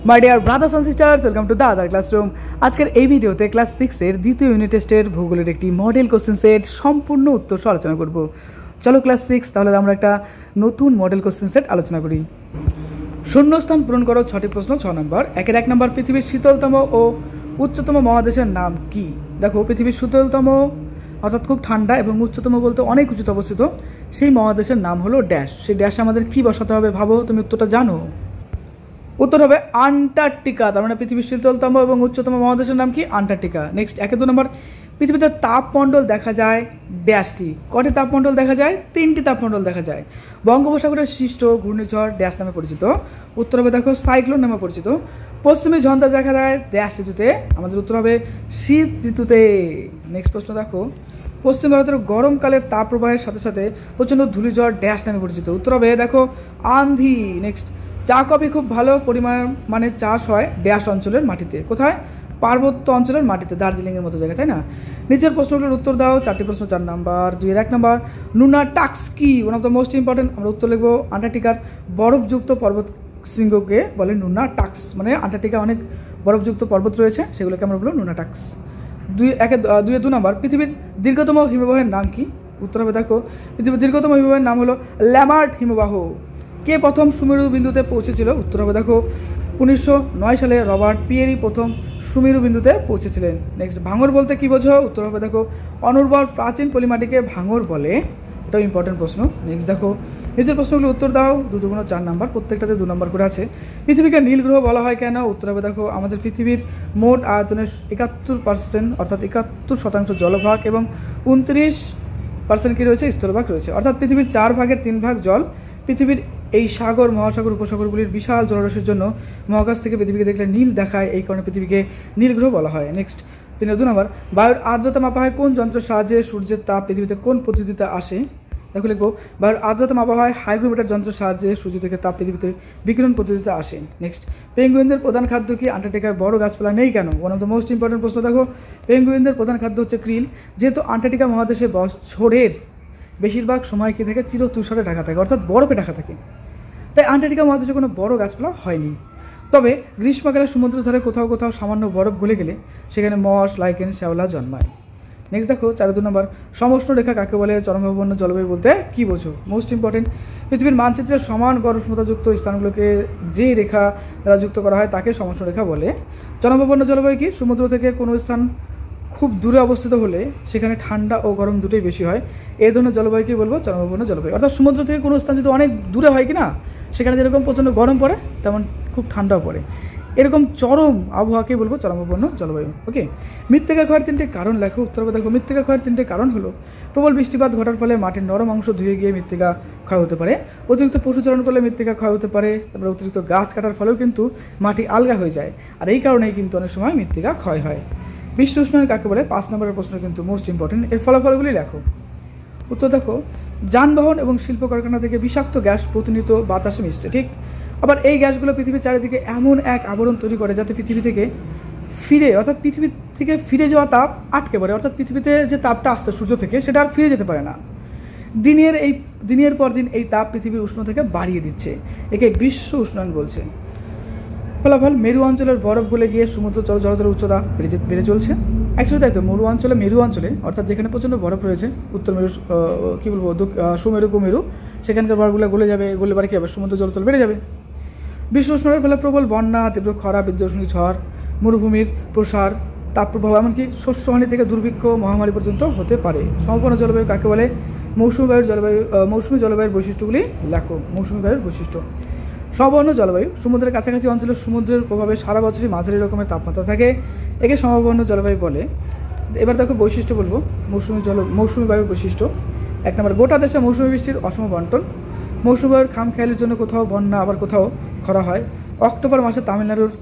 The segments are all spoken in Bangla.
My dear brothers and sisters, welcome to the other classroom. আজকের এই ভিডিওতে ক্লাস 6-এর দ্বিতীয় ইউনিট টেস্টের ভূগোলের একটি মডেল কোশ্চেন সেট সম্পূর্ণ উত্তর সহ আলোচনা করব। চলো ক্লাস 6, তাহলে আমরা একটা নতুন মডেল কোশ্চেন সেট আলোচনা করি। শূন্যস্থান পূরণ করো 6টি প্রশ্ন। 6 নম্বর, 1 নম্বর, পৃথিবীর শীতলতম ও উচ্চতম মহাদেশের নাম কি? দেখো, পৃথিবীর শীতলতম অর্থাৎ খুব ঠান্ডা এবং উচ্চতম বলতে অনেক উঁচুতে অবস্থিত সেই মহাদেশের নাম হলো ড্যাশ। সেই ড্যাশে আমাদের কি বসাতে হবে ভাবো, তুমি উত্তরটা জানো? উত্তর হবে আন্টার্কটিকা। তার মানে পৃথিবীর শীতলতম এবং উচ্চতম মহাদেশের নাম কি? আন্টার্কটিকা। নেক্সট, 2 নম্বর, পৃথিবীতে তাপমণ্ডল দেখা যায় ড্যাশটি। কটি তাপমণ্ডল দেখা যায়? 3টি তাপমণ্ডল দেখা যায়। বঙ্গোপসাগরের সৃষ্ট ঘূর্ণিঝড় ড্যাশ নামে পরিচিত। উত্তর হবে দেখো সাইক্লোন নামে পরিচিত। পশ্চিমী ঝঞ্ঝা দেখা যায় ড্যাশ ঋতুতে। আমাদের উত্তর হবে শীত ঋতুতে। নেক্সট প্রশ্ন দেখো, পশ্চিম ভারতের গরমকালে তাপ প্রবাহের সাথে সাথে প্রচণ্ড ধূলিঝড় ড্যাশ নামে পরিচিত। উত্তর হবে দেখো আন্ধি। নেক্সট, চা কফি খুব ভালো পরিমাণে চাষ হয় ড্যাশ অঞ্চলের মাটিতে। কোথায়? পার্বত্য অঞ্চলের মাটিতে, দার্জিলিংয়ের মতো জায়গায়, তাই না? নিচের প্রশ্নগুলোর উত্তর দাও। 4টি প্রশ্ন। 4 নাম্বার, 2-1 নম্বর, নুনাটাক্স কি? One of the most important. আমরা উত্তর লিখবো আন্টার্কটিকার বরফযুক্ত পর্বত শৃঙ্গকে বলে নুনাটাক্স। মানে আন্টার্কটিকা অনেক বরফযুক্ত পর্বত রয়েছে, সেগুলোকে আমরা বলবো নুনাটাক্স। 2 নম্বর, পৃথিবীর দীর্ঘতম হিমবাহের নাম কি? উত্তর হবে দেখো পৃথিবীর দীর্ঘতম হিমবাহের নাম হলো ল্যামার্ট হিমবাহ। কে প্রথম সুমেরু বিন্দুতে পৌঁছেছিল? উত্তর হবে দেখো 1909 সালে রবার্ট পিয়েরি প্রথম সুমেরু বিন্দুতে পৌঁছেছিলেন। নেক্সট, ভাঙর বলতে কি বোঝো? উত্তর হবে দেখো অনুর্বর প্রাচীন পলিমাটিকে ভাঙর বলে। এটাও ইম্পর্টেন্ট প্রশ্ন। নেক্সট দেখো, নিজের প্রশ্নগুলো উত্তর দাও। 2 4 নাম্বার, প্রত্যেকটাতে 2 নম্বর করে আছে। পৃথিবীকে নীল গ্রহ বলা হয় কেন? উত্তর হবে দেখো আমাদের পৃথিবীর মোট আয়তনের 71% অর্থাৎ 71% জলভাগ এবং 29% কি রয়েছে? স্থলভাগ রয়েছে। অর্থাৎ পৃথিবীর 4 ভাগের 3 ভাগ জল। পৃথিবীর এই সাগর, মহাসাগর, উপসাগরগুলির বিশাল জলরাশির জন্য মহাকাশ থেকে পৃথিবীকে দেখলে নীল দেখায়, এই কারণে পৃথিবীকে নীল গ্রহ বলা হয়। নেক্সট, 2 নম্বর, বায়ুর আর্দ্রতা মাপা হয় কোন যন্ত্রের সাহায্যে? সূর্যের তাপ পৃথিবীতে কোন পদ্ধতিতে আসে? দেখো লিখবো বায়ুর আর্দ্রতা মাপা হয় হাইগ্রোমিটার যন্ত্রের সাহায্যে সূর্য থেকে তাপ পৃথিবীতে বিকিরণ পদ্ধতিতে আসে। নেক্সট, পেঙ্গুইনদের প্রধান খাদ্য কি? আন্টার্কটিকায় বড় গাছপালা নেই কেন? One of the most important প্রশ্ন। দেখো, পেঙ্গুইনদের প্রধান খাদ্য হচ্ছে ক্রিল। যেহেতু আন্টার্কটিকা মহাদেশে বছরের বেশিরভাগ সময় কি থেকে চির তুষারে ঢাকা থাকে, অর্থাৎ বরফে ঢাকা থাকে, তাই আন্টার্কটিকা মহাদেশে কোনো বড় গাছপালা হয়নি। তবে গ্রীষ্মকালে সমুদ্র ধারে কোথাও কোথাও সামান্য বরফ গলে গেলে সেখানে মস, লাইকেন, শ্যাওলা জন্মায়। নেক্সট দেখো 4 নম্বর, সমষ্ণ রেখা কাকে বলে? চরমভাবাপন্ন জলবায়ু বলতে কি বোঝো? মোস্ট ইম্পর্টেন্ট, পৃথিবীর মানচিত্রের সমান গড় উষ্ণতাযুক্ত স্থানগুলোকে যে রেখা দ্বারা যুক্ত করা হয় তাকে সমষ্ণ রেখা বলে। চরমভাবাপন্ন জলবায়ু কি? সমুদ্র থেকে কোনো স্থান খুব দূরে অবস্থিত হলে সেখানে ঠান্ডা ও গরম দুটোই বেশি হয়, এই ধরনের জলবায়ুকে বলবো চরমভাবাপন্ন জলবায়ু। অর্থাৎ সমুদ্র থেকে কোনো স্থান যদি অনেক দূরে হয় কি না, সেখানে যেরকম প্রচণ্ড গরম পড়ে তেমন খুব ঠান্ডাও পড়ে, এরকম চরম আবহাওয়াকে বলবো চরমভাবাপন্ন জলবায়ু। ওকে, মৃত্তিকা ক্ষয়ের 3টে কারণ লেখো। উত্তর হবে দেখো মৃত্তিকা ক্ষয়ের 3টে কারণ হলো প্রবল বৃষ্টিপাত ঘটার ফলে মাটির নরম অংশ ধুয়ে গিয়ে মৃত্তিকা ক্ষয় হতে পারে, অতিরিক্ত পশুচারণ করলে মৃত্তিকা ক্ষয় হতে পারে, তারপরে অতিরিক্ত গাছ কাটার ফলেও কিন্তু মাটি আলগা হয়ে যায়, আর এই কারণেই কিন্তু অনেক সময় মৃত্তিকা ক্ষয় হয়। বিশ্ব উষ্ণায়ন কাকে বলে? 5 নম্বরের প্রশ্ন কিন্তু মোস্ট ইম্পর্টেন্ট। এর ফলাফলগুলি লেখো। উত্তর দেখো, যানবাহন এবং শিল্প কারখানা থেকে বিষাক্ত গ্যাস প্রতিনিয়ত বাতাসে মিশছে, ঠিক। আবার এই গ্যাসগুলো পৃথিবীর চারিদিকে এমন এক আবরণ তৈরি করে যাতে পৃথিবী থেকে ফিরে যাওয়া তাপ আটকে পড়ে, অর্থাৎ পৃথিবীতে যে তাপটা আসছে সূর্য থেকে সেটা আর ফিরে যেতে পারে না। দিনের পর দিন এই তাপ পৃথিবীর উষ্ণ থেকে বাড়িয়ে দিচ্ছে, একে বিশ্ব উষ্ণায়ন বলছে। ফলাফল, মেরু অঞ্চলের বরফ গলে গিয়ে সমুদ্র জলতলের উচ্চতা বেড়ে চলছে। অ্যাকচুয়ালি তাই তো, মেরু অঞ্চলে অর্থাৎ যেখানে প্রচণ্ড বরফ রয়েছে, উত্তর মেরু কী বলবো সুমেরু, কুমেরু, সেখানকার বরফগুলো গলে বাড়ি কী হবে? সমুদ্র জলতল বেড়ে যাবে। বিশ্ব উষ্ণায়নের ফলে প্রবল বন্যা, তীব্র খরা, বিধ্বংসী ঝড়, মরুভূমির প্রসার, তাপপ্রবাহ, এমনকি শস্যহানি থেকে দুর্ভিক্ষ, মহামারী পর্যন্ত হতে পারে। সমপন্ন জলবায়ু কাকে বলে? মৌসুমী জলবায়ুর বৈশিষ্ট্যগুলি লেখো। মৌসুমী বায়ুর বৈশিষ্ট্য। সমবর্ণ জলবায়ু, সমুদ্রের কাছাকাছি অঞ্চলে সমুদ্রের প্রভাবে সারা বছরই মাঝারি রকমের তাপমাত্রা থাকে, একে সমবর্ণ জলবায়ু বলে। এবার দেখো বৈশিষ্ট্য বলবো মৌসুমী বায়ুর বৈশিষ্ট্য। 1 নম্বর, গোটা দেশে মৌসুমী বৃষ্টির অসম বন্টন। মৌসুমী বায়ুর খামখেয়ালির জন্য কোথাও বন্যা আবার কোথাও খরা হয়। অক্টোবর মাসে তামিলনাড়ুর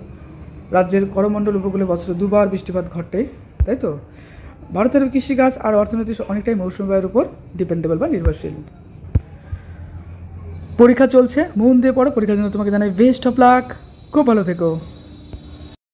রাজ্যের করমণ্ডল উপকূলে বছরে 2 বার বৃষ্টিপাত ঘটে, তাই তো। ভারতের কৃষিকাজ আর অর্থনীতি অনেকটাই মৌসুমী বায়ুর উপর ডিপেন্ডেবল বা নির্ভরশীল। পরীক্ষা চলছে, মন দিয়ে পড়ো। পরীক্ষার জন্য তোমাকে জানাই বেস্ট অফ লাক, খুব ভালো থেকো।